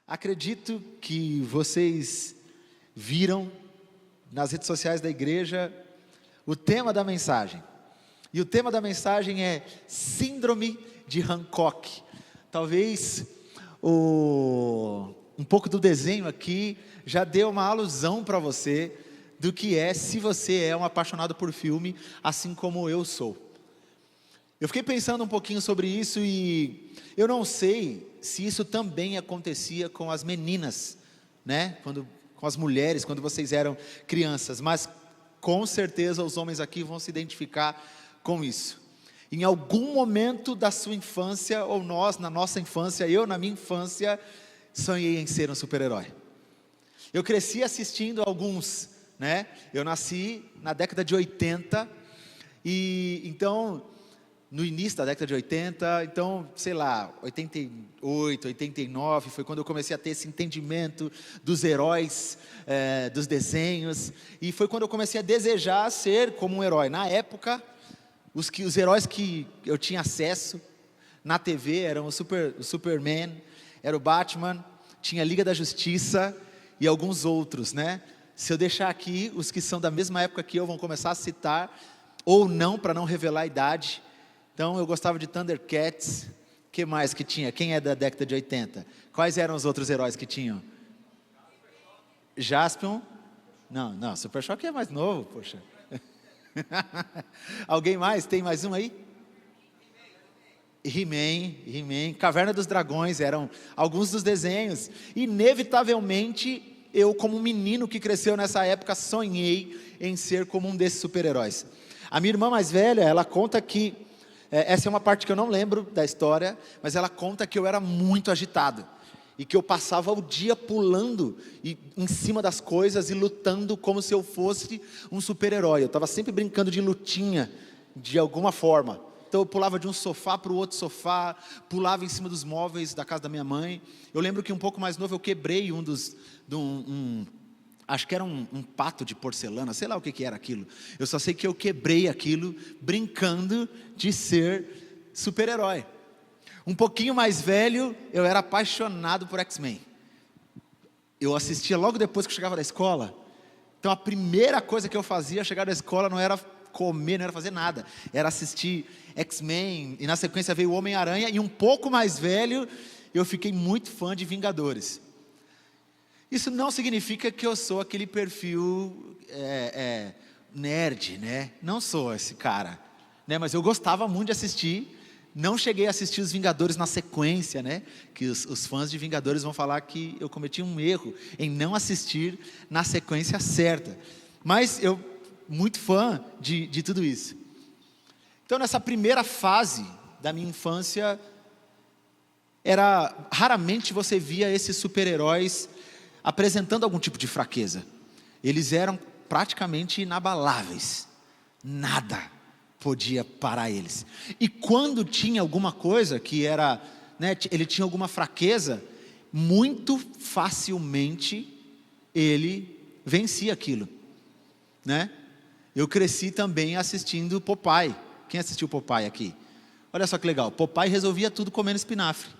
Acredito que vocês viram nas redes sociais da igreja o tema da mensagem. E o tema da mensagem é Síndrome de Hancock. Talvez um pouco do desenho aqui já deu uma alusão para você do que é se você é um apaixonado por filme, assim como eu sou. Eu fiquei pensando um pouquinho sobre isso e eu não sei se isso também acontecia com as meninas, né? Com as mulheres, quando vocês eram crianças, mas com certeza os homens aqui vão se identificar com isso. Em algum momento da sua infância, ou nós na nossa infância, eu na minha infância, sonhei em ser um super-herói. Eu cresci assistindo alguns, né? Eu nasci na década de 80 e então no início da década de 80, então, sei lá, 88, 89, foi quando eu comecei a ter esse entendimento dos heróis, dos desenhos, e foi quando eu comecei a desejar ser como um herói. Na época, os heróis que eu tinha acesso na TV eram o Superman, era o Batman, tinha a Liga da Justiça e alguns outros, né? Se eu deixar aqui, os que são da mesma época que eu vão começar a citar, ou não, para não revelar a idade. Então eu gostava de Thundercats. O que mais que tinha? Quem é da década de 80? Quais eram os outros heróis que tinham? Jaspion? Não, Super Choque é mais novo, poxa. Alguém mais? Tem mais um aí? He-Man, Caverna dos Dragões, eram alguns dos desenhos. Inevitavelmente, eu como menino que cresceu nessa época, sonhei em ser como um desses super-heróis. A minha irmã mais velha, ela conta que essa é uma parte que eu não lembro da história, mas ela conta que eu era muito agitado e que eu passava o dia pulando em cima das coisas e lutando como se eu fosse um super-herói. Eu estava sempre brincando de lutinha, de alguma forma. Então eu pulava de um sofá para o outro sofá, pulava em cima dos móveis da casa da minha mãe. Eu lembro que um pouco mais novo eu quebrei acho que era um pato de porcelana, sei lá o que era aquilo. Eu só sei que eu quebrei aquilo brincando de ser super-herói. Um pouquinho mais velho, eu era apaixonado por X-Men. Eu assistia logo depois que eu chegava da escola. Então a primeira coisa que eu fazia ao chegar da escola não era comer, não era fazer nada. Era assistir X-Men, e na sequência veio o Homem-Aranha, e um pouco mais velho, eu fiquei muito fã de Vingadores. Isso não significa que eu sou aquele perfil nerd, né? Não sou esse cara, né? Mas eu gostava muito de assistir. Não cheguei a assistir os Vingadores na sequência, né? Que os fãs de Vingadores vão falar que eu cometi um erro em não assistir na sequência certa. Mas eu, muito fã de tudo isso. Então nessa primeira fase da minha infância, raramente você via esses super-heróis apresentando algum tipo de fraqueza. Eles eram praticamente inabaláveis. Nada podia parar eles. E quando tinha alguma coisa que era, né, ele tinha alguma fraqueza, muito facilmente ele vencia aquilo, né? Eu cresci também assistindo Popeye. Quem assistiu Popeye aqui? Olha só que legal. Popeye resolvia tudo comendo espinafre.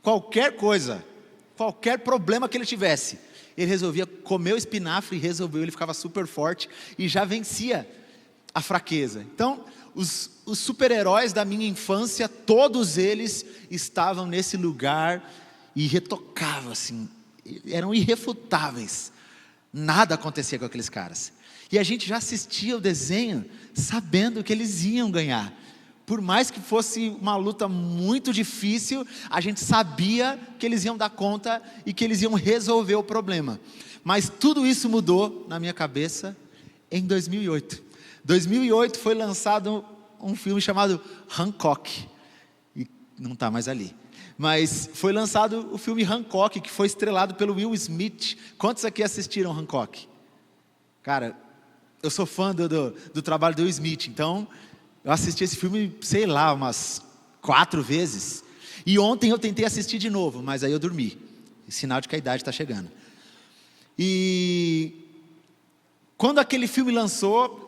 Qualquer coisa, qualquer problema que ele tivesse, ele resolvia comer o espinafre e resolveu, ele ficava super forte e já vencia a fraqueza. Então, os super-heróis da minha infância, todos eles estavam nesse lugar irretocável, assim, eram irrefutáveis. Nada acontecia com aqueles caras. E a gente já assistia o desenho sabendo que eles iam ganhar. Por mais que fosse uma luta muito difícil, a gente sabia que eles iam dar conta e que eles iam resolver o problema. Mas tudo isso mudou na minha cabeça em 2008. 2008 foi lançado um filme chamado Hancock. E não está mais ali. Mas foi lançado o filme Hancock, que foi estrelado pelo Will Smith. Quantos aqui assistiram Hancock? Cara, eu sou fã do trabalho do Will Smith, então eu assisti esse filme, sei lá, umas 4 vezes. E ontem eu tentei assistir de novo, mas aí eu dormi. Sinal de que a idade está chegando. E quando aquele filme lançou,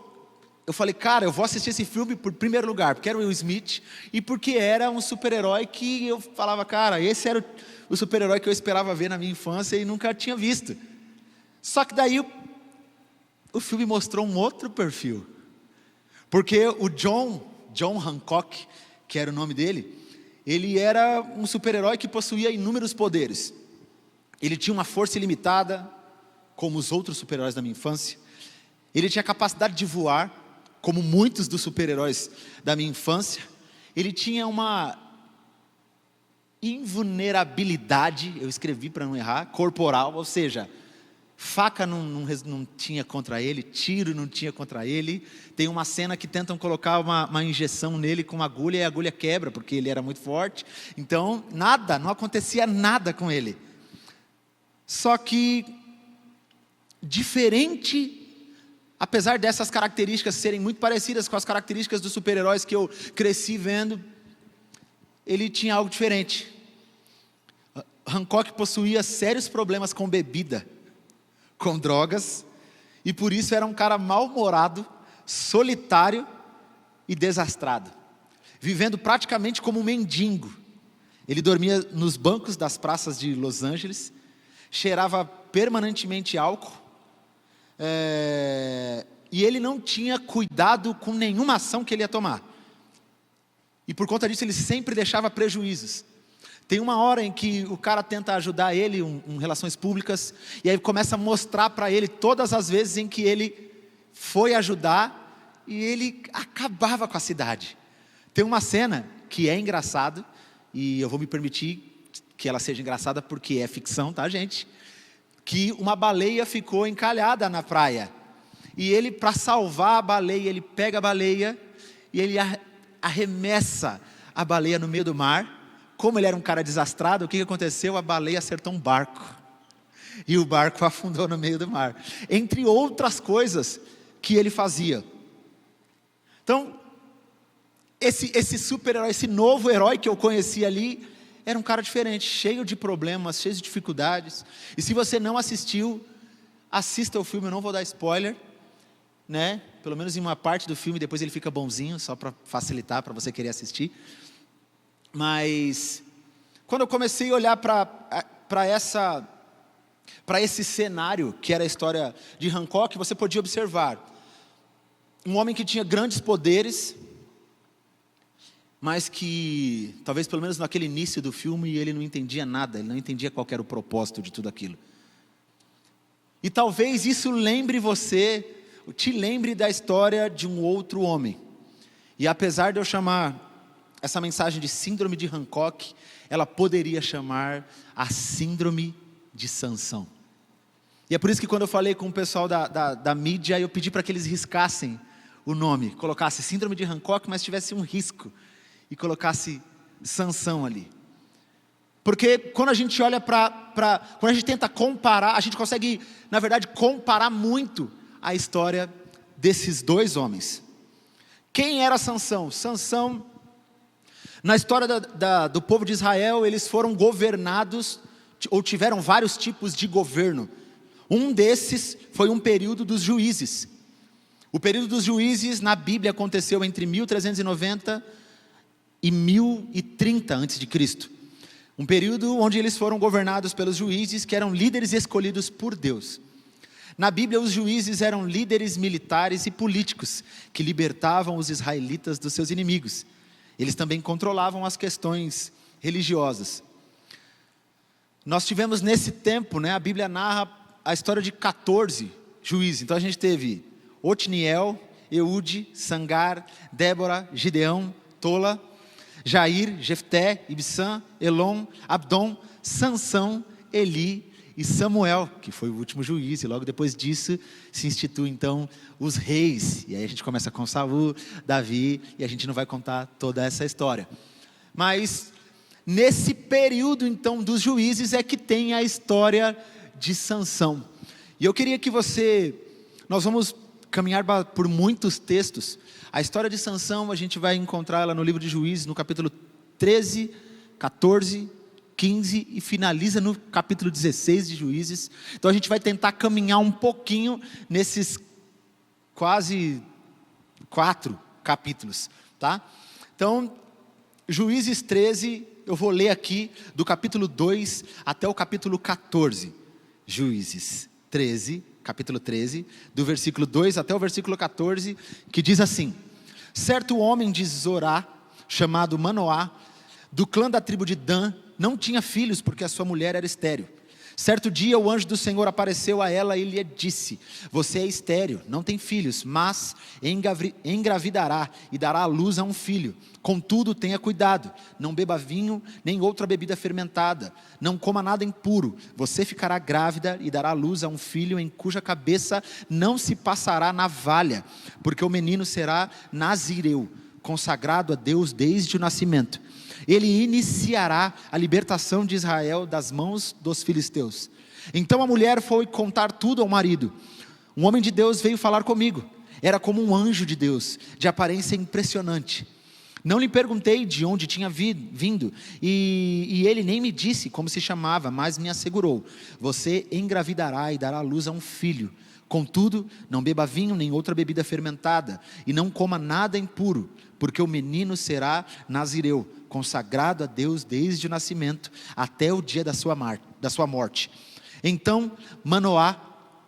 eu falei, cara, eu vou assistir esse filme por primeiro lugar, porque era o Will Smith, e porque era um super-herói que eu falava, cara, esse era o super-herói que eu esperava ver na minha infância e nunca tinha visto. Só que daí o filme mostrou um outro perfil. Porque o John Hancock, que era o nome dele, ele era um super-herói que possuía inúmeros poderes. Ele tinha uma força ilimitada, como os outros super-heróis da minha infância. Ele tinha capacidade de voar, como muitos dos super-heróis da minha infância. Ele tinha uma invulnerabilidade, eu escrevi para não errar, corporal, ou seja, faca não tinha contra ele, tiro não tinha contra ele. Tem uma cena que tentam colocar uma injeção nele com uma agulha e a agulha quebra, porque ele era muito forte. Então, não acontecia nada com ele. Só que, apesar dessas características serem muito parecidas com as características dos super-heróis que eu cresci vendo, ele tinha algo diferente. Hancock possuía sérios problemas com bebida, com drogas, e por isso era um cara mal-humorado, solitário e desastrado, vivendo praticamente como um mendigo. Ele dormia nos bancos das praças de Los Angeles, cheirava permanentemente álcool, e ele não tinha cuidado com nenhuma ação que ele ia tomar. E por conta disso ele sempre deixava prejuízos. Tem uma hora em que o cara tenta ajudar ele em relações públicas, e aí começa a mostrar para ele todas as vezes em que ele foi ajudar, e ele acabava com a cidade. Tem uma cena que é engraçado, e eu vou me permitir que ela seja engraçada porque é ficção, tá, gente? Que uma baleia ficou encalhada na praia. E ele, para salvar a baleia, ele pega a baleia e ele arremessa a baleia no meio do mar. Como ele era um cara desastrado, o que aconteceu? A baleia acertou um barco. E o barco afundou no meio do mar. Entre outras coisas que ele fazia. Então, esse super-herói, esse novo herói que eu conheci ali, era um cara diferente, cheio de problemas, cheio de dificuldades. E se você não assistiu, assista o filme, eu não vou dar spoiler, né? Pelo menos em uma parte do filme, depois ele fica bonzinho, só para facilitar, para você querer assistir. Mas, quando eu comecei a olhar para esse cenário, que era a história de Hancock, você podia observar um homem que tinha grandes poderes, mas que, talvez pelo menos naquele início do filme, ele não entendia nada, ele não entendia qual era o propósito de tudo aquilo. E talvez isso te lembre da história de um outro homem. E apesar de eu chamar essa mensagem de síndrome de Hancock, ela poderia chamar a síndrome de Sansão. E é por isso que quando eu falei com o pessoal da mídia, eu pedi para que eles riscassem o nome, colocasse síndrome de Hancock, mas tivesse um risco, e colocasse Sansão ali. Porque quando a gente olha quando a gente tenta comparar, a gente consegue, na verdade, comparar muito a história desses dois homens. Quem era Sansão? Sansão, na história do povo de Israel, eles foram governados, ou tiveram vários tipos de governo. Um desses foi um período dos juízes. O período dos juízes na Bíblia aconteceu entre 1390 e 1030 a.C. Um período onde eles foram governados pelos juízes, que eram líderes escolhidos por Deus. Na Bíblia, os juízes eram líderes militares e políticos, que libertavam os israelitas dos seus inimigos. Eles também controlavam as questões religiosas. Nós tivemos nesse tempo, a Bíblia narra a história de 14 juízes. Então a gente teve Otniel, Eude, Sangar, Débora, Gideão, Tola, Jair, Jefté, Ibsã, Elon, Abdom, Sansão, Eli e Samuel, que foi o último juiz, e logo depois disso se institui então os reis, e aí a gente começa com Saul, Davi, e a gente não vai contar toda essa história. Mas nesse período então dos juízes é que tem a história de Sansão. E eu queria que nós vamos caminhar por muitos textos. A história de Sansão, a gente vai encontrar ela no livro de Juízes, no capítulo 13, 14, 15 e finaliza no capítulo 16 de Juízes. Então a gente vai tentar caminhar um pouquinho nesses quase 4 capítulos, tá? Então, Juízes 13, eu vou ler aqui do capítulo 2 até o capítulo 14. Juízes 13, capítulo 13, do versículo 2 até o versículo 14, que diz assim: certo homem de Zorá, chamado Manoá, do clã da tribo de Dan, não tinha filhos porque a sua mulher era estéril. Certo dia o anjo do Senhor apareceu a ela e lhe disse: você é estéril, não tem filhos, mas engravidará e dará à luz a um filho. Contudo, tenha cuidado, não beba vinho nem outra bebida fermentada, não coma nada impuro. Você ficará grávida e dará à luz a um filho em cuja cabeça não se passará navalha, porque o menino será nazireu, consagrado a Deus desde o nascimento. Ele iniciará a libertação de Israel das mãos dos filisteus. Então a mulher foi contar tudo ao marido. Um homem de Deus veio falar comigo. Era como um anjo de Deus, de aparência impressionante. Não lhe perguntei de onde tinha vindo, e ele nem me disse como se chamava, mas me assegurou: você engravidará e dará à luz a um filho. Contudo, não beba vinho nem outra bebida fermentada, e não coma nada impuro, porque o menino será nazireu, consagrado a Deus desde o nascimento até o dia da sua morte. Então Manoá,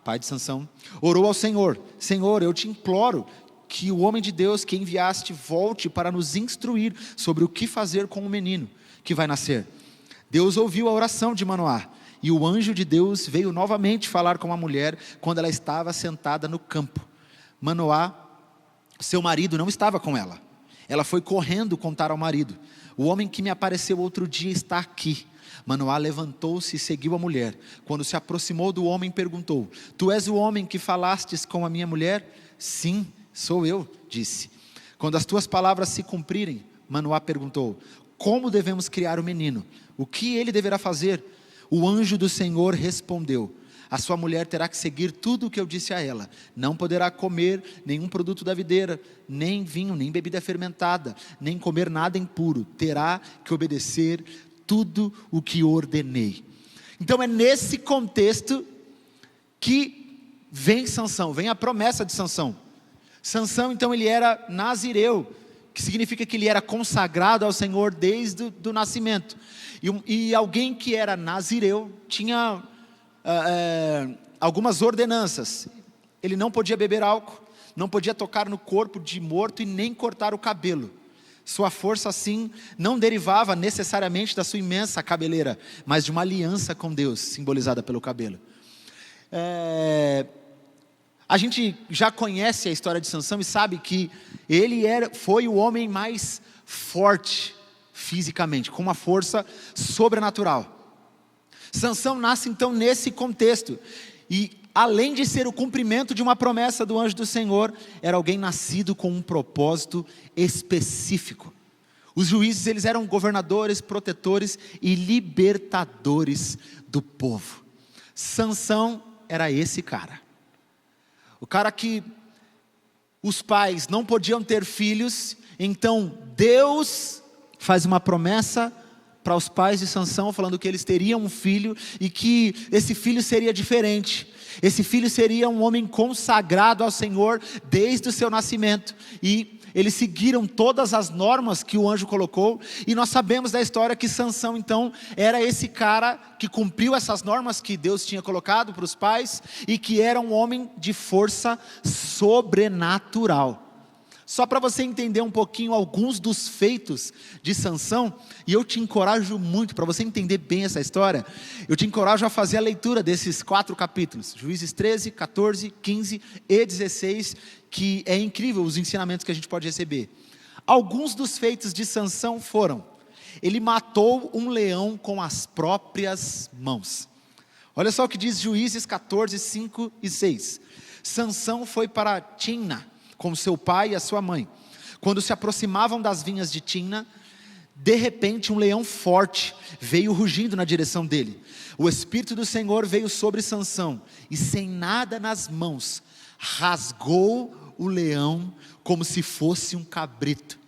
pai de Sansão, orou ao Senhor: Senhor, eu te imploro que o homem de Deus que enviaste volte para nos instruir sobre o que fazer com o menino que vai nascer. Deus ouviu a oração de Manoá, e o anjo de Deus veio novamente falar com a mulher quando ela estava sentada no campo. Manoá, seu marido, não estava com ela. Ela foi correndo contar ao marido: o homem que me apareceu outro dia está aqui. Manoá levantou-se e seguiu a mulher. Quando se aproximou do homem, perguntou: tu és o homem que falastes com a minha mulher? Sim, sou eu, disse. Quando as tuas palavras se cumprirem, Manoá perguntou: como devemos criar o menino? O que ele deverá fazer? O anjo do Senhor respondeu: a sua mulher terá que seguir tudo o que eu disse a ela. Não poderá comer nenhum produto da videira, nem vinho, nem bebida fermentada, nem comer nada impuro. Terá que obedecer tudo o que ordenei. Então é nesse contexto que vem Sansão, vem a promessa de Sansão. Sansão, então, ele era nazireu, que significa que ele era consagrado ao Senhor desde o nascimento. E alguém que era nazireu tinha algumas ordenanças. Ele não podia beber álcool, não podia tocar no corpo de morto e nem cortar o cabelo. Sua força assim não derivava necessariamente da sua imensa cabeleira, mas de uma aliança com Deus, simbolizada pelo cabelo. A gente já conhece a história de Sansão e sabe que ele foi o homem mais forte fisicamente, com uma força sobrenatural. Sansão nasce então nesse contexto, e além de ser o cumprimento de uma promessa do anjo do Senhor, era alguém nascido com um propósito específico. Os juízes, eles eram governadores, protetores e libertadores do povo. Sansão era esse cara. O cara que os pais não podiam ter filhos, então Deus faz uma promessa para os pais de Sansão, falando que eles teriam um filho, e que esse filho seria diferente. Esse filho seria um homem consagrado ao Senhor desde o seu nascimento, e eles seguiram todas as normas que o anjo colocou, e nós sabemos da história que Sansão então era esse cara que cumpriu essas normas que Deus tinha colocado para os pais, e que era um homem de força sobrenatural. Só para você entender um pouquinho alguns dos feitos de Sansão, e eu te encorajo muito, para você entender bem essa história, eu te encorajo a fazer a leitura desses 4 capítulos, Juízes 13, 14, 15 e 16, que é incrível os ensinamentos que a gente pode receber. Alguns dos feitos de Sansão foram: ele matou um leão com as próprias mãos. Olha só o que diz Juízes 14, 5 e 6. Sansão foi para Timna com seu pai e a sua mãe. Quando se aproximavam das vinhas de Timna, de repente um leão forte veio rugindo na direção dele. O Espírito do Senhor veio sobre Sansão, e sem nada nas mãos, rasgou o leão como se fosse um cabrito.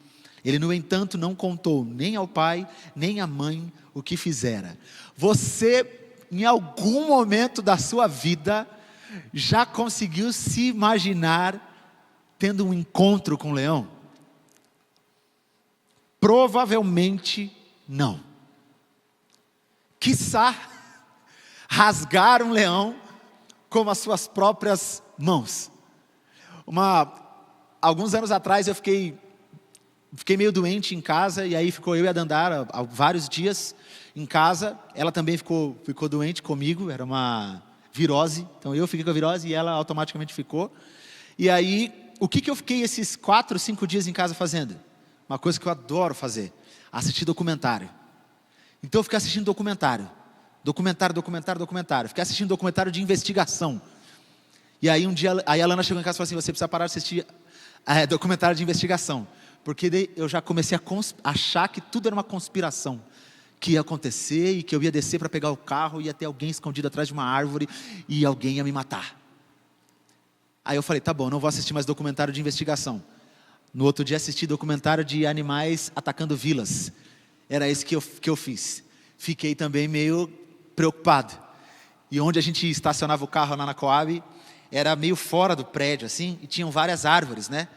Ele, no entanto, não contou nem ao pai, nem à mãe o que fizera. Você, em algum momento da sua vida, já conseguiu se imaginar tendo um encontro com um leão? Provavelmente não. quiçá rasgar um leão com as suas próprias mãos. Alguns anos atrás eu fiquei meio doente em casa, e aí ficou eu e a Dandara há vários dias em casa. Ela também ficou doente comigo, era uma virose, então eu fiquei com a virose e ela automaticamente ficou. E aí, o que eu fiquei esses 4, 5 dias em casa fazendo? Uma coisa que eu adoro fazer: assistir documentário. Então eu fiquei assistindo documentário. Fiquei assistindo documentário de investigação. E aí um dia, a Lana chegou em casa e falou assim: você precisa parar de assistir documentário de investigação. Porque daí eu já comecei a achar que tudo era uma conspiração, que ia acontecer e que eu ia descer para pegar o carro e ia ter alguém escondido atrás de uma árvore e alguém ia me matar. Aí eu falei: tá bom, não vou assistir mais documentário de investigação. No outro dia assisti documentário de animais atacando vilas. Era isso que eu fiz. Fiquei também meio preocupado. E onde a gente estacionava o carro lá na Coab, era meio fora do prédio assim, e tinham várias árvores, né?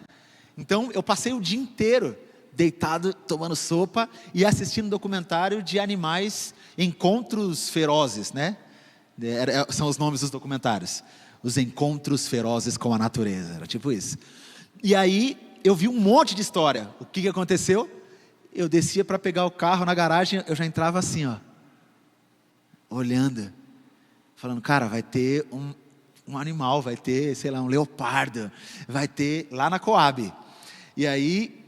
Então eu passei o dia inteiro deitado, tomando sopa e assistindo documentário de animais, encontros ferozes, né? São os nomes dos documentários. Os encontros ferozes com a natureza, era tipo isso. E aí eu vi um monte de história. O que aconteceu? Eu descia para pegar o carro na garagem, eu já entrava assim, ó, olhando, falando: cara, vai ter um animal, vai ter, sei lá, um leopardo, vai ter lá na Coab. E aí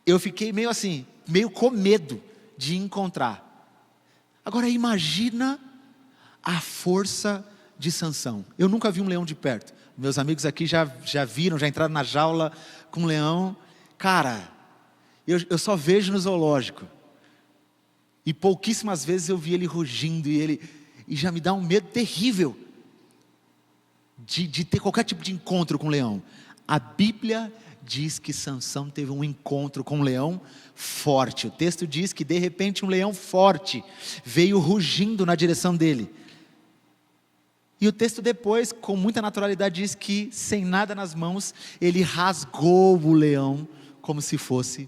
eu fiquei meio assim, meio com medo de encontrar. Agora imagina a força de Sansão. Eu nunca vi um leão de perto. Meus amigos aqui já viram, já entraram na jaula com um leão. Cara, eu só vejo no zoológico. E pouquíssimas vezes eu vi ele rugindo e já me dá um medo terrível de ter qualquer tipo de encontro com um leão. A Bíblia diz que Sansão teve um encontro com um leão forte. O texto diz que de repente um leão forte veio rugindo na direção dele. E o texto depois, com muita naturalidade, diz que sem nada nas mãos, ele rasgou o leão como se fosse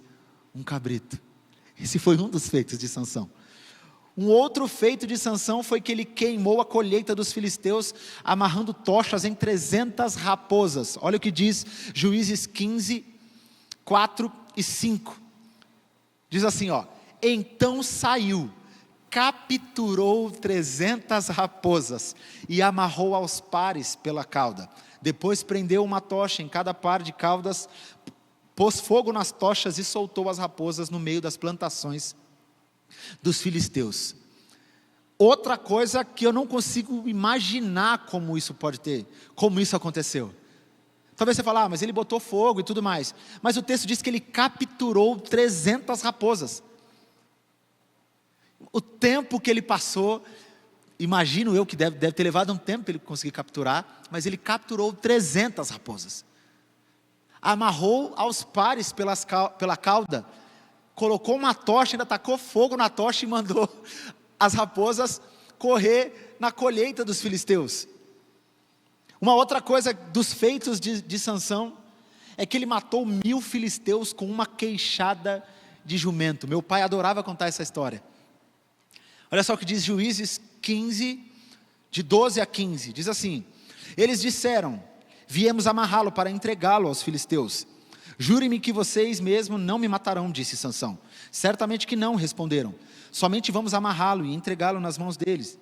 um cabrito. Esse foi um dos feitos de Sansão. Um outro feito de Sansão foi que ele queimou a colheita dos filisteus, amarrando tochas em 300 raposas. Olha o que diz Juízes 15, 4 e 5. Diz assim, ó: então saiu, capturou 300 raposas e amarrou aos pares pela cauda. Depois prendeu uma tocha em cada par de caudas, pôs fogo nas tochas e soltou as raposas no meio das plantações dos filisteus. Outra coisa que eu não consigo imaginar como isso aconteceu. Talvez você fale: mas ele botou fogo e tudo mais. Mas o texto diz que ele capturou 300 raposas. O tempo que ele passou, imagino eu que deve ter levado um tempo para ele conseguir capturar, mas ele capturou 300 raposas. Amarrou aos pares pela cauda, colocou uma tocha, ainda tacou fogo na tocha e mandou as raposas correr na colheita dos filisteus. Uma outra coisa dos feitos de Sansão é que ele matou 1000 filisteus com uma queixada de jumento. Meu pai adorava contar essa história. Olha só o que diz Juízes 15, de 12 a 15, diz assim: eles disseram: viemos amarrá-lo para entregá-lo aos filisteus. Jurem-me que vocês mesmos não me matarão, disse Sansão. Certamente que não, responderam. Somente vamos amarrá-lo e entregá-lo nas mãos deles.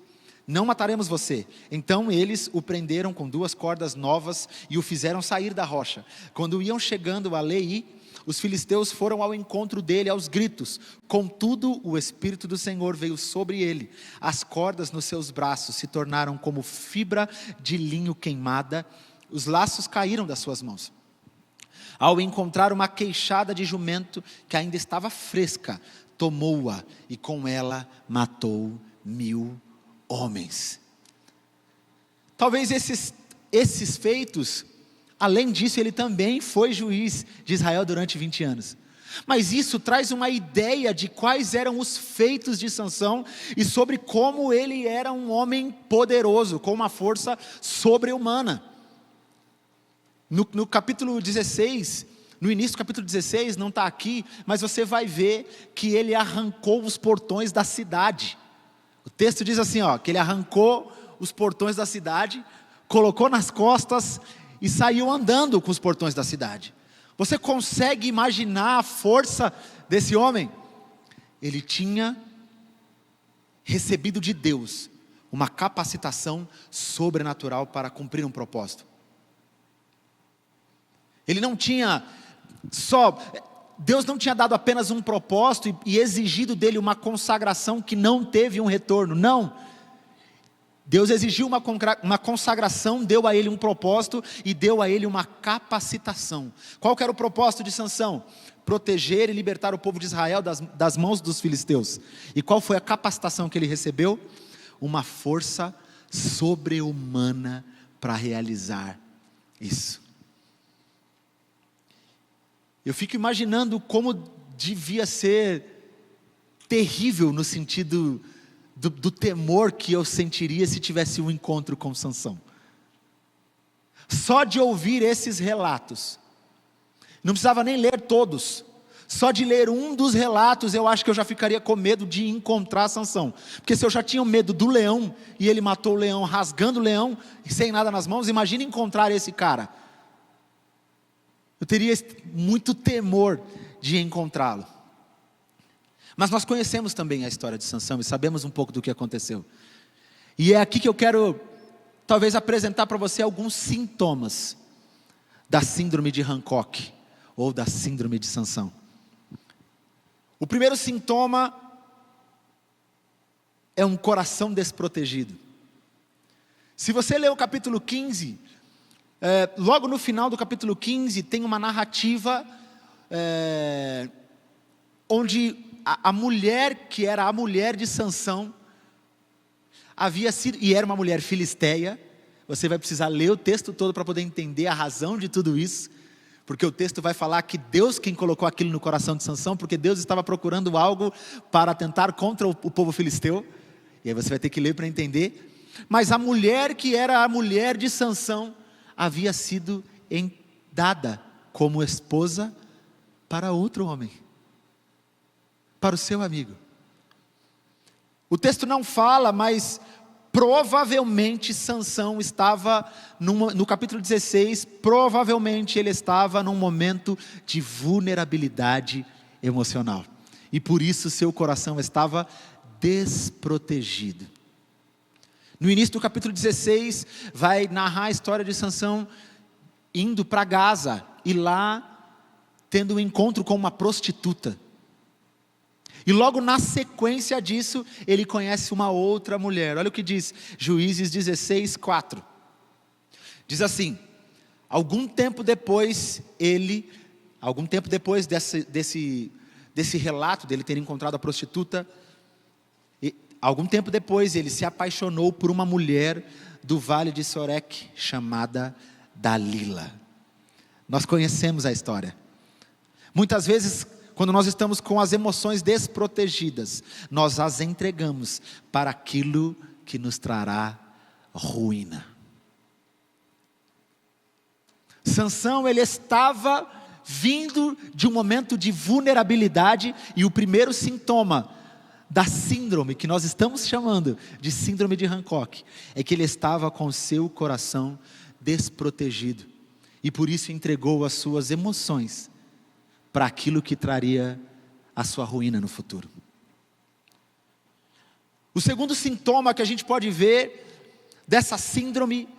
Não mataremos você. Então eles o prenderam com 2 cordas novas e o fizeram sair da rocha. Quando iam chegando a Leí, os filisteus foram ao encontro dele aos gritos. Contudo, o Espírito do Senhor veio sobre ele. As cordas nos seus braços se tornaram como fibra de linho queimada. Os laços caíram das suas mãos. Ao encontrar uma queixada de jumento que ainda estava fresca, tomou-a e com ela matou 1000 homens. Talvez esses feitos, além disso, ele também foi juiz de Israel durante 20 anos. Mas isso traz uma ideia de quais eram os feitos de Sansão e sobre como ele era um homem poderoso, com uma força sobre-humana. No capítulo 16, no início do capítulo 16, não está aqui, mas você vai ver que ele arrancou os portões da cidade. O texto diz assim, ó, que ele arrancou os portões da cidade, colocou nas costas e saiu andando com os portões da cidade. Você consegue imaginar a força desse homem? Ele tinha recebido de Deus uma capacitação sobrenatural para cumprir um propósito. Ele não tinha Deus não tinha dado apenas um propósito e exigido dele uma consagração que não teve um retorno, não. Deus exigiu uma consagração, deu a ele um propósito e deu a ele uma capacitação. Qual que era o propósito de Sansão? Proteger e libertar o povo de Israel das mãos dos filisteus. E qual foi a capacitação que ele recebeu? Uma força sobre-humana para realizar isso. Eu fico imaginando como devia ser terrível no sentido do temor que eu sentiria se tivesse um encontro com Sansão. Só de ouvir esses relatos, não precisava nem ler todos, só de ler um dos relatos eu acho que eu já ficaria com medo de encontrar Sansão, porque se eu já tinha medo do leão, e ele matou o leão rasgando o leão, sem nada nas mãos, imagina encontrar esse cara. Eu teria muito temor de encontrá-lo. Mas nós conhecemos também a história de Sansão e sabemos um pouco do que aconteceu. E é aqui que eu quero, talvez, apresentar para você alguns sintomas da síndrome de Hancock, ou da síndrome de Sansão. O primeiro sintoma é um coração desprotegido. Se você ler o capítulo 15, logo no final do capítulo 15, tem uma narrativa onde a mulher, que era a mulher de Sansão, havia sido, e era uma mulher filisteia. Você vai precisar ler o texto todo para poder entender a razão de tudo isso, porque o texto vai falar que Deus quem colocou aquilo no coração de Sansão, porque Deus estava procurando algo para atentar contra o povo filisteu, e aí você vai ter que ler para entender. Mas a mulher que era a mulher de Sansão, havia sido dada como esposa para outro homem, para o seu amigo. O texto não fala, mas provavelmente Sansão estava, no capítulo 16, provavelmente ele estava num momento de vulnerabilidade emocional, e por isso seu coração estava desprotegido. No início do capítulo 16, vai narrar a história de Sansão indo para Gaza, e lá tendo um encontro com uma prostituta. E logo na sequência disso, ele conhece uma outra mulher. Olha o que diz Juízes 16, 4. Diz assim: algum tempo depois desse relato dele ter encontrado a prostituta, algum tempo depois ele se apaixonou por uma mulher do vale de Sorek, chamada Dalila. Nós conhecemos a história. Muitas vezes, quando nós estamos com as emoções desprotegidas, nós as entregamos para aquilo que nos trará ruína. Sansão, ele estava vindo de um momento de vulnerabilidade, e o primeiro sintoma da síndrome, que nós estamos chamando de síndrome de Hancock, é que ele estava com seu coração desprotegido, e por isso entregou as suas emoções para aquilo que traria a sua ruína no futuro. O segundo sintoma que a gente pode ver dessa síndrome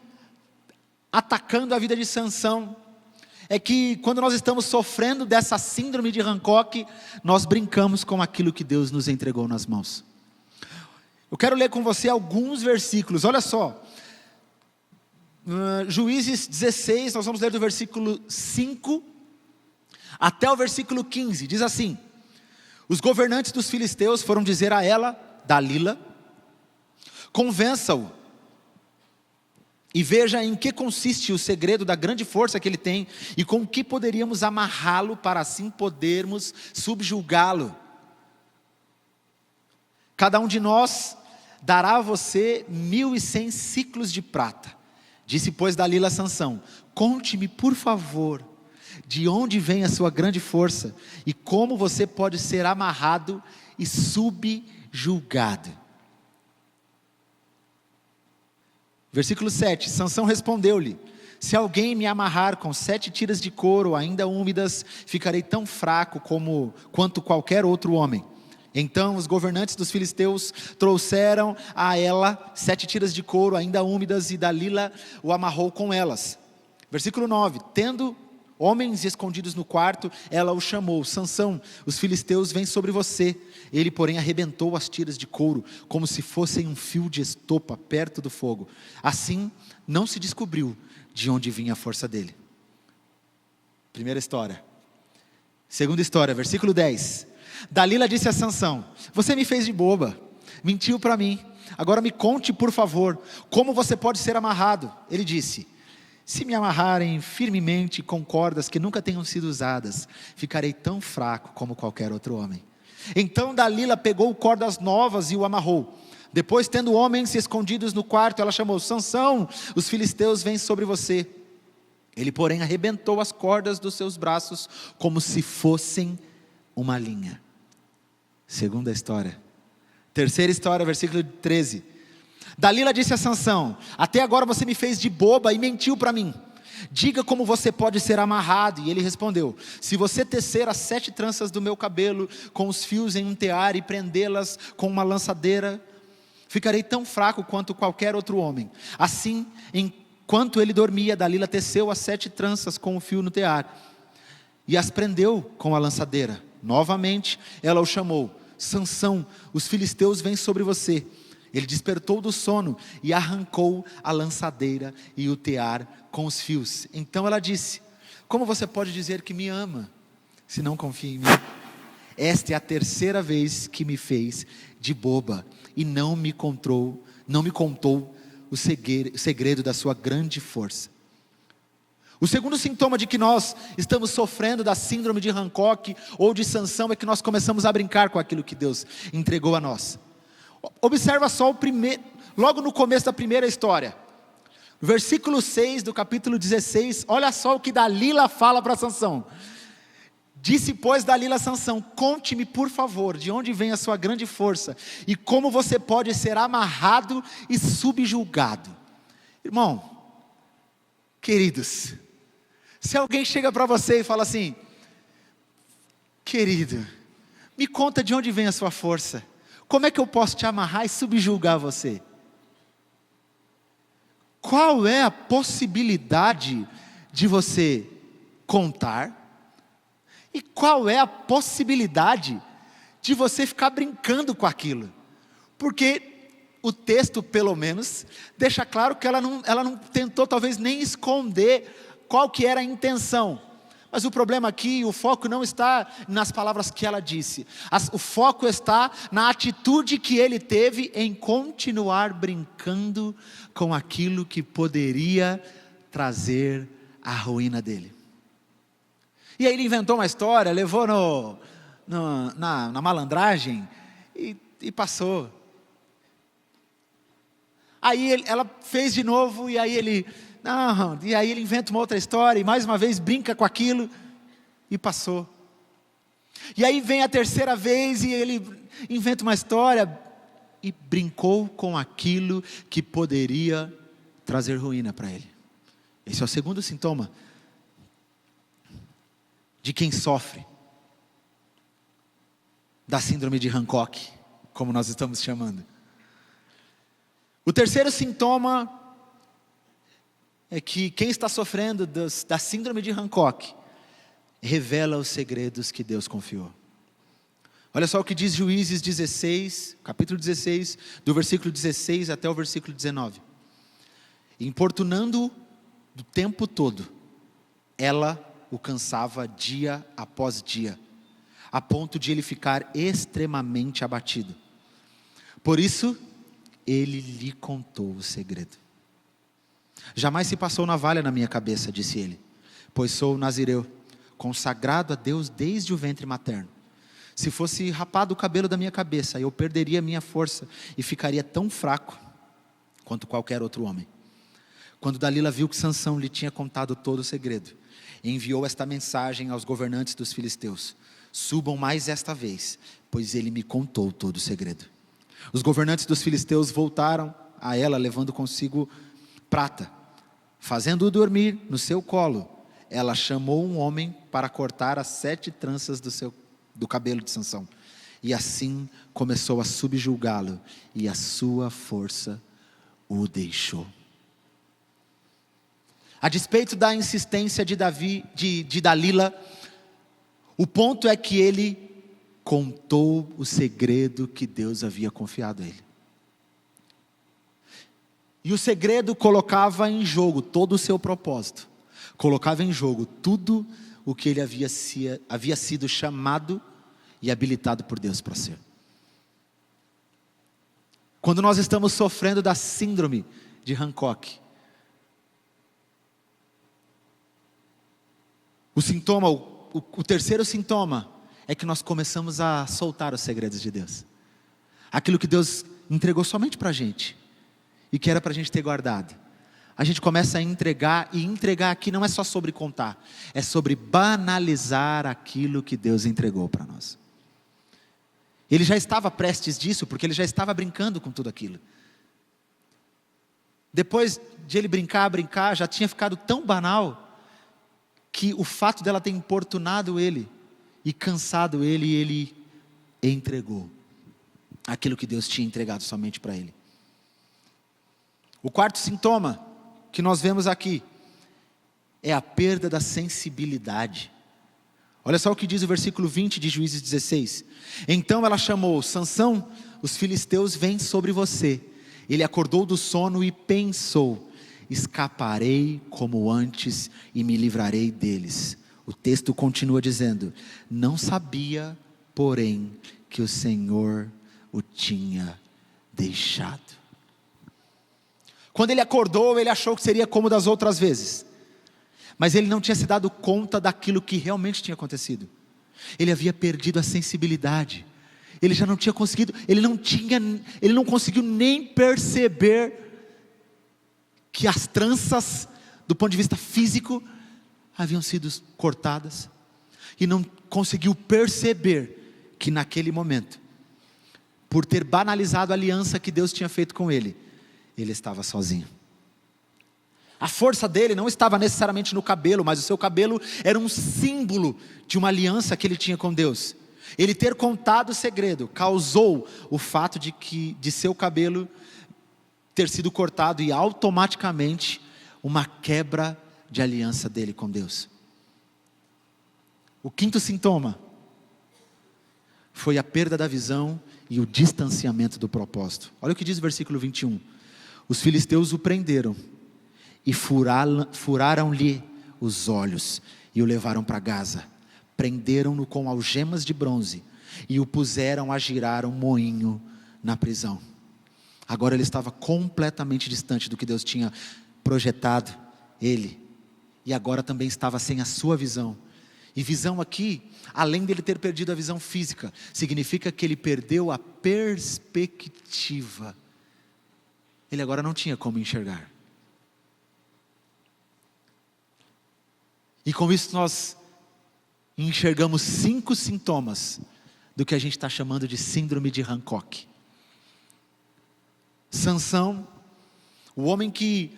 atacando a vida de Sansão é que quando nós estamos sofrendo dessa síndrome de Hancock, nós brincamos com aquilo que Deus nos entregou nas mãos. Eu quero ler com você alguns versículos, olha só. Juízes 16, nós vamos ler do versículo 5 até o versículo 15, diz assim: os governantes dos filisteus foram dizer a ela, Dalila, convença-o, e veja em que consiste o segredo da grande força que ele tem, e com que poderíamos amarrá-lo, para assim podermos subjugá-lo. Cada um de nós dará a você 1.100 ciclos de prata. Disse, pois, Dalila a Sansão: conte-me, por favor, de onde vem a sua grande força, e como você pode ser amarrado e subjugado. Versículo 7, Sansão respondeu-lhe: se alguém me amarrar com 7 tiras de couro ainda úmidas, ficarei tão fraco quanto qualquer outro homem. Então os governantes dos filisteus trouxeram a ela 7 tiras de couro ainda úmidas, e Dalila o amarrou com elas. Versículo 9, tendo homens escondidos no quarto, ela o chamou: Sansão, os filisteus vêm sobre você. Ele, porém, arrebentou as tiras de couro, como se fossem um fio de estopa perto do fogo. Assim, não se descobriu de onde vinha a força dele. Primeira história. Segunda história, versículo 10. Dalila disse a Sansão: você me fez de boba, mentiu para mim. Agora me conte, por favor, como você pode ser amarrado. Ele disse: se me amarrarem firmemente com cordas que nunca tenham sido usadas, ficarei tão fraco como qualquer outro homem. Então Dalila pegou cordas novas e o amarrou. Depois, tendo homens escondidos no quarto, ela chamou: Sansão, os filisteus vêm sobre você. Ele, porém, arrebentou as cordas dos seus braços como se fossem uma linha. Segunda história. Terceira história, versículo 13. Dalila disse a Sansão: até agora você me fez de boba e mentiu para mim. Diga como você pode ser amarrado. E ele respondeu: se você tecer as 7 tranças do meu cabelo com os fios em um tear e prendê-las com uma lançadeira, ficarei tão fraco quanto qualquer outro homem. Assim, enquanto ele dormia, Dalila teceu as 7 tranças com o fio no tear e as prendeu com a lançadeira. Novamente ela o chamou: Sansão, os filisteus vêm sobre você. Ele despertou do sono e arrancou a lançadeira e o tear com os fios. Então ela disse: como você pode dizer que me ama, se não confia em mim? Esta é a 3ª vez que me fez de boba e não me contou o segredo da sua grande força. O segundo sintoma de que nós estamos sofrendo da síndrome de Hancock ou de Sansão é que nós começamos a brincar com aquilo que Deus entregou a nós. Observa só logo no começo da primeira história, versículo 6 do capítulo 16, olha só o que Dalila fala para Sansão. Disse, pois, Dalila a Sansão: conte-me, por favor, de onde vem a sua grande força, e como você pode ser amarrado e subjugado. Irmão, queridos, se alguém chega para você e fala assim: querido, me conta de onde vem a sua força, como é que eu posso te amarrar e subjugar você? Qual é a possibilidade de você contar? E qual é a possibilidade de você ficar brincando com aquilo? Porque o texto, pelo menos, deixa claro que ela não tentou talvez nem esconder qual que era a intenção. Mas o problema aqui, o foco não está nas palavras que ela disse. O foco está na atitude que ele teve em continuar brincando com aquilo que poderia trazer a ruína dele. E aí ele inventou uma história, levou na malandragem e passou. Aí ela fez de novo e aí ele inventa uma outra história e mais uma vez brinca com aquilo e passou. E aí vem a 3ª vez e ele inventa uma história e brincou com aquilo que poderia trazer ruína para ele. Esse é o segundo sintoma de quem sofre da síndrome de Hancock, como nós estamos chamando. O terceiro sintoma é que quem está sofrendo da síndrome de Hancock revela os segredos que Deus confiou. Olha só o que diz Juízes 16, capítulo 16, do versículo 16 até o versículo 19. Importunando-o do tempo todo, ela o cansava dia após dia, a ponto de ele ficar extremamente abatido. Por isso, ele lhe contou o segredo. Jamais se passou navalha na minha cabeça, disse ele, pois sou nazireu, consagrado a Deus desde o ventre materno. Se fosse rapado o cabelo da minha cabeça, eu perderia minha força e ficaria tão fraco quanto qualquer outro homem. Quando Dalila viu que Sansão lhe tinha contado todo o segredo, enviou esta mensagem aos governantes dos filisteus: subam mais esta vez, pois ele me contou todo o segredo. Os governantes dos filisteus voltaram a ela, levando consigo prata. Fazendo-o dormir no seu colo, ela chamou um homem para cortar as 7 tranças do cabelo de Sansão. E assim começou a subjugá-lo, e a sua força o deixou. A despeito da insistência de Dalila, o ponto é que ele contou o segredo que Deus havia confiado a ele. E o segredo colocava em jogo todo o seu propósito. Colocava em jogo tudo o que ele havia sido chamado e habilitado por Deus para ser. Quando nós estamos sofrendo da síndrome de Hancock, o terceiro sintoma é que nós começamos a soltar os segredos de Deus. Aquilo que Deus entregou somente para a gente, e que era para a gente ter guardado. A gente começa a entregar, e entregar aqui não é só sobre contar, é sobre banalizar aquilo que Deus entregou para nós. Ele já estava prestes disso, porque ele já estava brincando com tudo aquilo. Depois de ele brincar, já tinha ficado tão banal, que o fato dela ter importunado ele, e cansado ele, ele entregou aquilo que Deus tinha entregado somente para ele. O quarto sintoma que nós vemos aqui é a perda da sensibilidade. Olha só o que diz o versículo 20 de Juízes 16. Então ela chamou: Sansão, os filisteus vêm sobre você. Ele acordou do sono e pensou: escaparei como antes e me livrarei deles. O texto continua dizendo: não sabia, porém, que o Senhor o tinha deixado. Quando ele acordou, ele achou que seria como das outras vezes, mas ele não tinha se dado conta daquilo que realmente tinha acontecido. Ele havia perdido a sensibilidade. Ele já não tinha conseguido, ele não conseguiu nem perceber que as tranças, do ponto de vista físico, haviam sido cortadas, e não conseguiu perceber que naquele momento, por ter banalizado a aliança que Deus tinha feito com ele, ele estava sozinho. A força dele não estava necessariamente no cabelo, mas o seu cabelo era um símbolo de uma aliança que ele tinha com Deus. Ele ter contado o segredo causou o fato de seu cabelo ter sido cortado, e automaticamente uma quebra de aliança dele com Deus. O quinto sintoma foi a perda da visão e o distanciamento do propósito. Olha o que diz o versículo 21. Os filisteus o prenderam e furaram-lhe os olhos e o levaram para Gaza. Prenderam-no com algemas de bronze e o puseram a girar um moinho na prisão. Agora ele estava completamente distante do que Deus tinha projetado ele, e agora também estava sem a sua visão. E visão aqui, além dele ter perdido a visão física, significa que ele perdeu a perspectiva. Ele agora não tinha como enxergar. E com isso nós enxergamos 5 sintomas do que a gente está chamando de síndrome de Hancock. Sansão, o homem que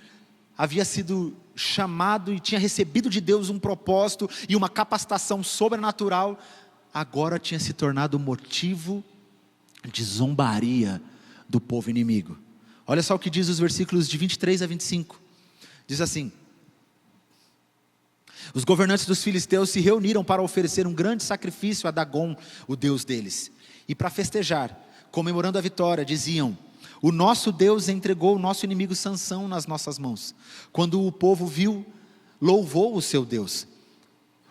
havia sido chamado e tinha recebido de Deus um propósito e uma capacitação sobrenatural, agora tinha se tornado motivo de zombaria do povo inimigo. Olha só o que diz os versículos de 23 a 25. Diz assim: os governantes dos filisteus se reuniram para oferecer um grande sacrifício a Dagom, o deus deles, e para festejar, comemorando a vitória, diziam: o nosso Deus entregou o nosso inimigo Sansão nas nossas mãos. Quando o povo viu, louvou o seu Deus.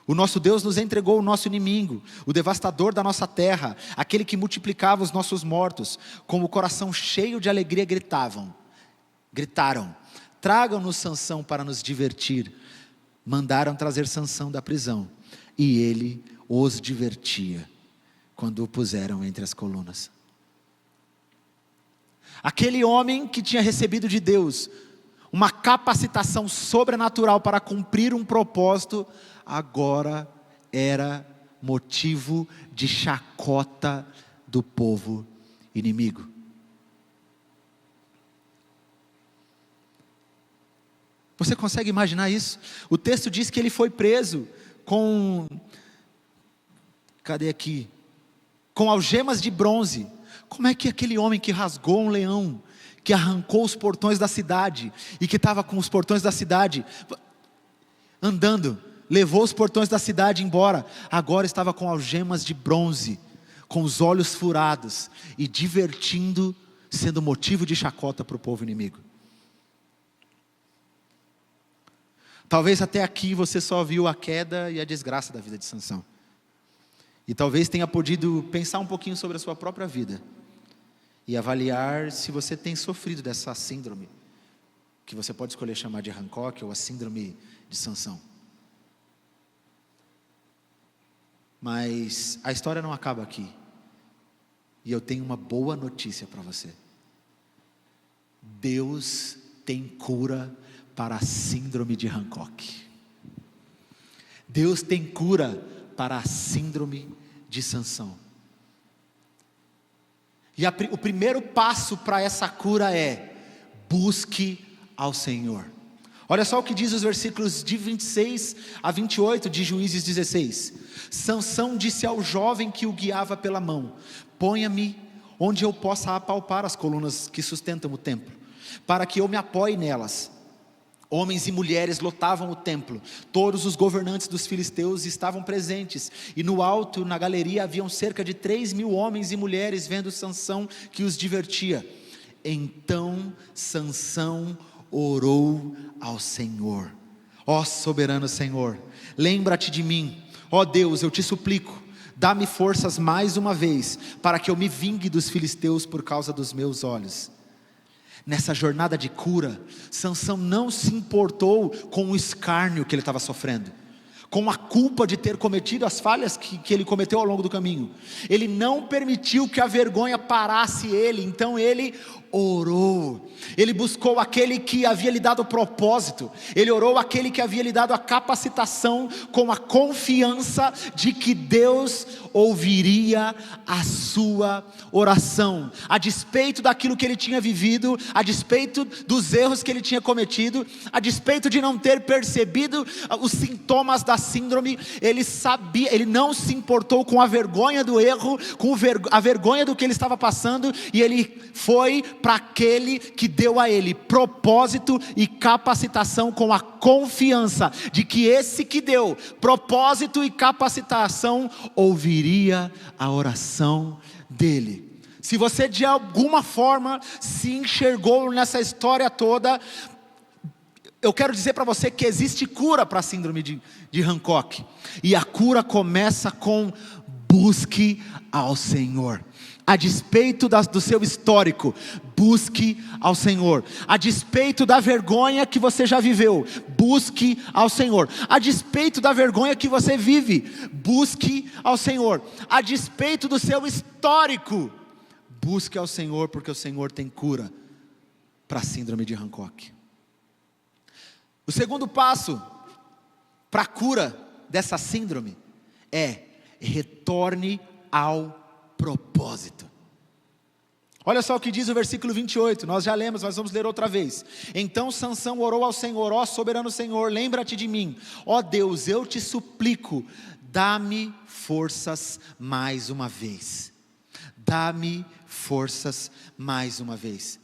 O nosso Deus nos entregou o nosso inimigo, o devastador da nossa terra, aquele que multiplicava os nossos mortos. Com o coração cheio de alegria gritaram: tragam-nos Sansão para nos divertir. Mandaram trazer Sansão da prisão, e ele os divertia, quando o puseram entre as colunas. Aquele homem que tinha recebido de Deus uma capacitação sobrenatural para cumprir um propósito, agora era motivo de chacota do povo inimigo. Você consegue imaginar isso? O texto diz que ele foi preso com... Cadê aqui? Com algemas de bronze. Como é que aquele homem que rasgou um leão, que arrancou os portões da cidade, e que estava com os portões da cidade andando, levou os portões da cidade embora, agora estava com algemas de bronze, com os olhos furados, e divertindo, sendo motivo de chacota para o povo inimigo. Talvez até aqui você só viu a queda e a desgraça da vida de Sansão. E talvez tenha podido pensar um pouquinho sobre a sua própria vida e avaliar se você tem sofrido dessa síndrome, que você pode escolher chamar de Hancock ou a síndrome de Sansão. Mas a história não acaba aqui. E eu tenho uma boa notícia para você. Deus tem cura para a síndrome de Hancock. Deus tem cura para a síndrome de Sansão. E o primeiro passo para essa cura é: busque ao Senhor. Olha só o que diz os versículos de 26 a 28 de Juízes 16. Sansão disse ao jovem que o guiava pela mão: ponha-me onde eu possa apalpar as colunas que sustentam o templo, para que eu me apoie nelas. Homens e mulheres lotavam o templo, todos os governantes dos filisteus estavam presentes, e no alto, na galeria, haviam cerca de 3.000 homens e mulheres vendo Sansão, que os divertia. Então Sansão orou ao Senhor: ó soberano Senhor, lembra-te de mim, ó Deus, eu te suplico, dá-me forças mais uma vez, para que eu me vingue dos filisteus por causa dos meus olhos. Nessa jornada de cura, Sansão não se importou com o escárnio que ele estava sofrendo, com a culpa de ter cometido as falhas que ele cometeu ao longo do caminho. Ele não permitiu que a vergonha parasse ele, então ele orou. Ele buscou aquele que havia lhe dado o propósito, ele orou aquele que havia lhe dado a capacitação, com a confiança de que Deus ouviria a sua oração, a despeito daquilo que ele tinha vivido, a despeito dos erros que ele tinha cometido, a despeito de não ter percebido os sintomas da síndrome. Ele sabia, ele não se importou com a vergonha do erro, com a vergonha do que ele estava passando, e ele foi para aquele que deu a ele propósito e capacitação, com a confiança de que esse que deu propósito e capacitação ouviria a oração dele. Se você de alguma forma se enxergou nessa história toda, eu quero dizer para você que existe cura para a síndrome de Hancock, e a cura começa com: busque ao Senhor. A despeito do seu histórico, busque ao Senhor. A despeito da vergonha que você já viveu, busque ao Senhor. A despeito da vergonha que você vive, busque ao Senhor. A despeito do seu histórico, busque ao Senhor, porque o Senhor tem cura para a síndrome de Hancock. O segundo passo para a cura dessa síndrome é: retorne ao propósito. Olha só o que diz o versículo 28, nós já lemos, mas vamos ler outra vez. Então Sansão orou ao Senhor: ó soberano Senhor, lembra-te de mim, ó Deus, eu te suplico, dá-me forças mais uma vez. Dá-me forças mais uma vez.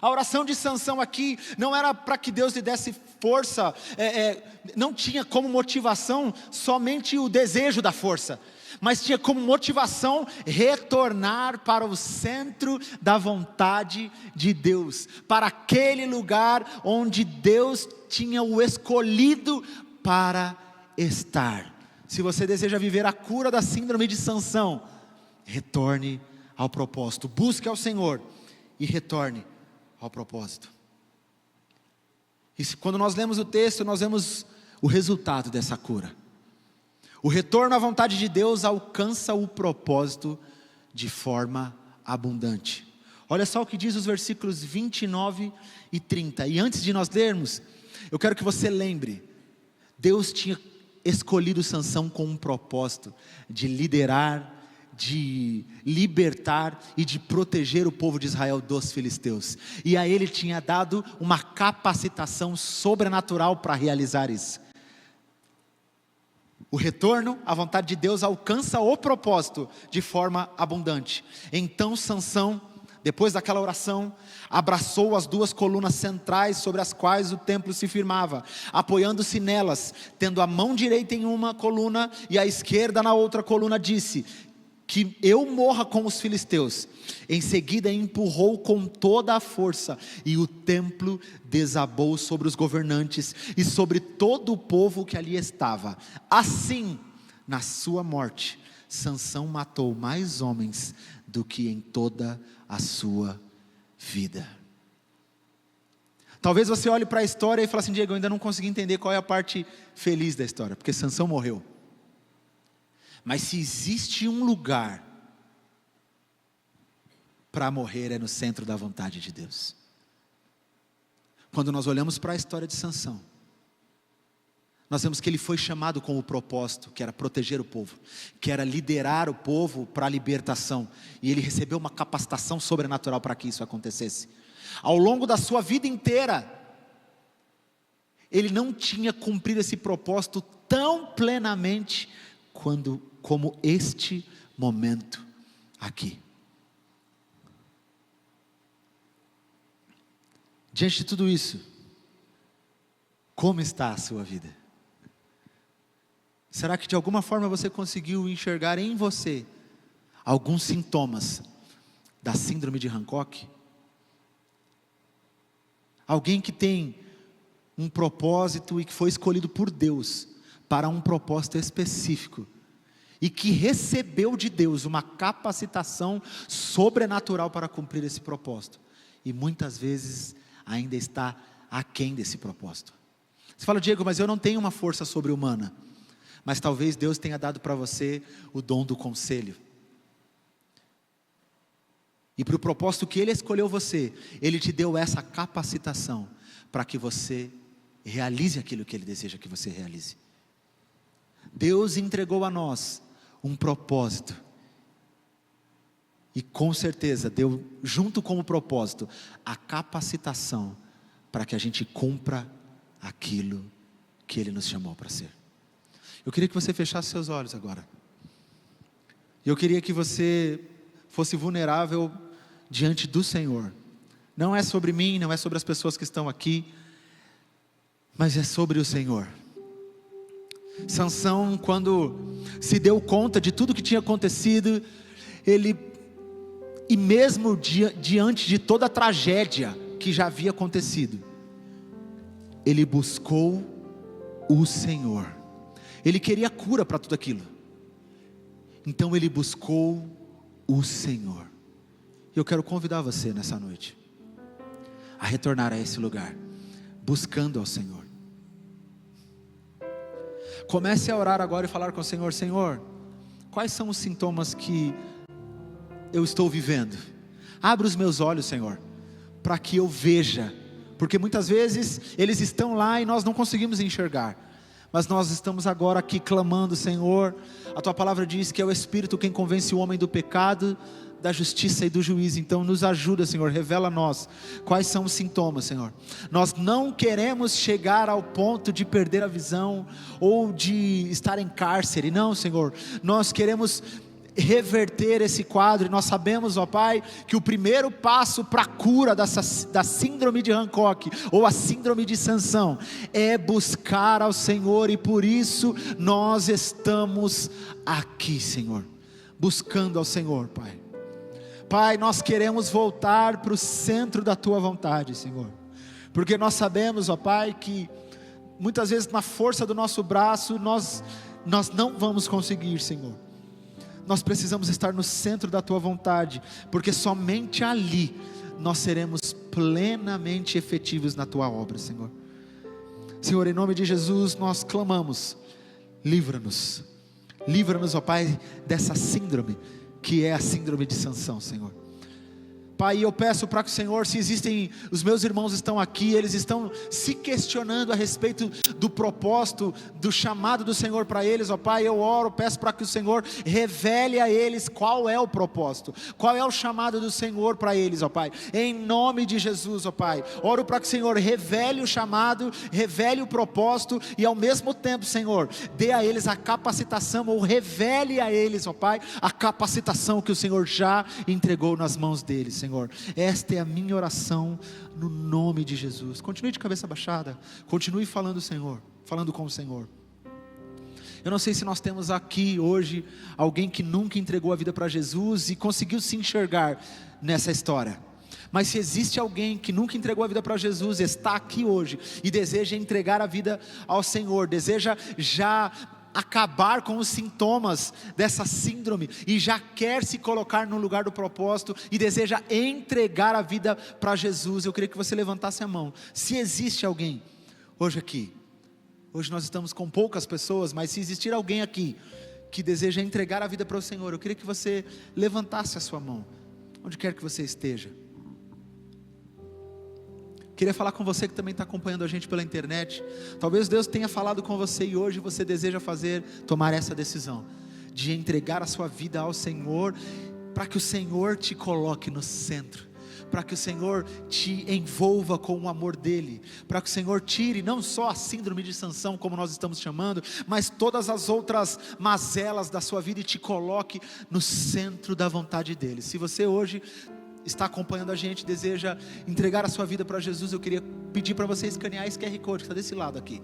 A oração de Sansão aqui não era para que Deus lhe desse força, não tinha como motivação somente o desejo da força, mas tinha como motivação retornar para o centro da vontade de Deus, para aquele lugar onde Deus tinha o escolhido para estar. Se você deseja viver a cura da síndrome de Sansão, retorne ao propósito, busque ao Senhor e retorne ao propósito. E quando nós lemos o texto, nós vemos o resultado dessa cura. O retorno à vontade de Deus alcança o propósito de forma abundante. Olha só o que diz os versículos 29 e 30. E antes de nós lermos, eu quero que você lembre: Deus tinha escolhido Sansão com um propósito de liderar, de libertar e de proteger o povo de Israel dos filisteus. E a ele tinha dado uma capacitação sobrenatural para realizar isso. O retorno à vontade de Deus alcança o propósito de forma abundante. Então Sansão, depois daquela oração, abraçou as 2 colunas centrais sobre as quais o templo se firmava, apoiando-se nelas, tendo a mão direita em uma coluna e a esquerda na outra coluna, disse: que eu morra com os filisteus. Em seguida empurrou com toda a força, e o templo desabou sobre os governantes e sobre todo o povo que ali estava. Assim, na sua morte, Sansão matou mais homens do que em toda a sua vida. Talvez você olhe para a história e fale assim: Diego, eu ainda não consegui entender qual é a parte feliz da história, porque Sansão morreu. Mas se existe um lugar para morrer, é no centro da vontade de Deus. Quando nós olhamos para a história de Sansão, nós vemos que ele foi chamado com o propósito, que era proteger o povo, que era liderar o povo para a libertação, e ele recebeu uma capacitação sobrenatural para que isso acontecesse. Ao longo da sua vida inteira, ele não tinha cumprido esse propósito tão plenamente como este momento aqui. Diante de tudo isso, como está a sua vida? Será que de alguma forma você conseguiu enxergar em você alguns sintomas da síndrome de Hancock? Alguém que tem um propósito e que foi escolhido por Deus para um propósito específico, e que recebeu de Deus uma capacitação sobrenatural para cumprir esse propósito, e muitas vezes ainda está aquém desse propósito. Você fala: Diego, mas eu não tenho uma força sobre-humana. Mas talvez Deus tenha dado para você o dom do conselho, e para o propósito que Ele escolheu você, Ele te deu essa capacitação para que você realize aquilo que Ele deseja que você realize. Deus entregou a nós um propósito, e com certeza deu junto com o propósito a capacitação para que a gente cumpra aquilo que Ele nos chamou para ser. Eu queria que você fechasse seus olhos agora, e eu queria que você fosse vulnerável diante do Senhor. Não é sobre mim, não é sobre as pessoas que estão aqui, mas é sobre o Senhor. Sansão, quando se deu conta de tudo que tinha acontecido, e mesmo diante de toda a tragédia que já havia acontecido, ele buscou o Senhor. Ele queria cura para tudo aquilo, então ele buscou o Senhor. E eu quero convidar você nessa noite a retornar a esse lugar, buscando ao Senhor. Comece a orar agora e falar com o Senhor: Senhor, quais são os sintomas que eu estou vivendo? Abre os meus olhos, Senhor, para que eu veja, porque muitas vezes eles estão lá e nós não conseguimos enxergar, mas nós estamos agora aqui clamando: Senhor, a Tua palavra diz que é o Espírito quem convence o homem do pecado, da justiça e do juízo. Então nos ajuda, Senhor, revela a nós quais são os sintomas, Senhor. Nós não queremos chegar ao ponto de perder a visão, ou de estar em cárcere, não, Senhor. Nós queremos reverter esse quadro, e nós sabemos, ó Pai, que o primeiro passo para a cura da síndrome de Hancock, ou a síndrome de Sansão, é buscar ao Senhor, e por isso nós estamos aqui, Senhor, buscando ao Senhor, Pai. Pai, nós queremos voltar para o centro da Tua vontade, Senhor, porque nós sabemos, ó Pai, que muitas vezes na força do nosso braço, nós não vamos conseguir, Senhor. Nós precisamos estar no centro da Tua vontade, porque somente ali nós seremos plenamente efetivos na Tua obra, Senhor. Senhor, em nome de Jesus nós clamamos: livra-nos, ó Pai, dessa síndrome, que é a síndrome de Sansão, Senhor. Pai, eu peço para que o Senhor, se existem, os meus irmãos estão aqui, eles estão se questionando a respeito do propósito, do chamado do Senhor para eles, ó Pai, eu oro, peço para que o Senhor revele a eles qual é o propósito, qual é o chamado do Senhor para eles, ó Pai, em nome de Jesus, ó Pai, oro para que o Senhor revele o chamado, revele o propósito, e ao mesmo tempo, Senhor, dê a eles a capacitação, ou revele a eles, ó Pai, a capacitação que o Senhor já entregou nas mãos deles, Senhor. Esta é a minha oração no nome de Jesus. Continue de cabeça baixada, continue falando com o Senhor. Eu não sei se nós temos aqui hoje alguém que nunca entregou a vida para Jesus e conseguiu se enxergar nessa história. Mas se existe alguém que nunca entregou a vida para Jesus, está aqui hoje e deseja entregar a vida ao Senhor, deseja já acabar com os sintomas dessa síndrome e já quer se colocar no lugar do propósito e deseja entregar a vida para Jesus, eu queria que você levantasse a mão. Se existe alguém hoje aqui, hoje nós estamos com poucas pessoas, mas se existir alguém aqui que deseja entregar a vida para o Senhor, eu queria que você levantasse a sua mão, onde quer que você esteja. Queria falar com você que também está acompanhando a gente pela internet. Talvez Deus tenha falado com você e hoje você deseja tomar essa decisão de entregar a sua vida ao Senhor, para que o Senhor te coloque no centro, para que o Senhor te envolva com o amor dEle, para que o Senhor tire não só a síndrome de Sansão, como nós estamos chamando, mas todas as outras mazelas da sua vida e te coloque no centro da vontade dEle. Se você hoje está acompanhando a gente, deseja entregar a sua vida para Jesus, eu queria pedir para você escanear esse QR Code que está desse lado aqui,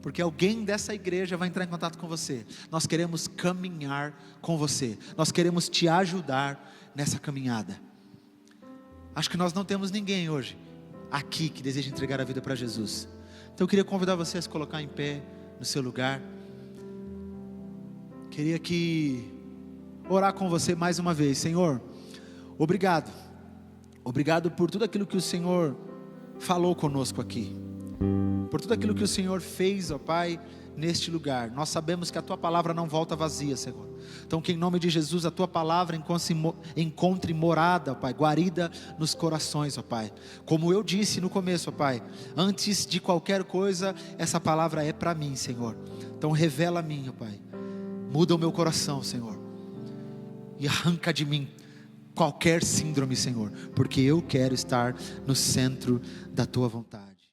porque alguém dessa igreja vai entrar em contato com você. Nós queremos caminhar com você, nós queremos te ajudar nessa caminhada. Acho que nós não temos ninguém hoje aqui que deseja entregar a vida para Jesus, então eu queria convidar você a se colocar em pé no seu lugar. Queria orar com você mais uma vez. Senhor, obrigado por tudo aquilo que o Senhor falou conosco aqui, por tudo aquilo que o Senhor fez, ó Pai, neste lugar. Nós sabemos que a Tua palavra não volta vazia, Senhor, então que em nome de Jesus a Tua palavra encontre morada, ó Pai, guarida nos corações, ó Pai. Como eu disse no começo, ó Pai, antes de qualquer coisa, essa palavra é para mim, Senhor, então revela a mim, ó Pai, muda o meu coração, Senhor, e arranca de mim qualquer síndrome, Senhor, porque eu quero estar no centro da Tua vontade.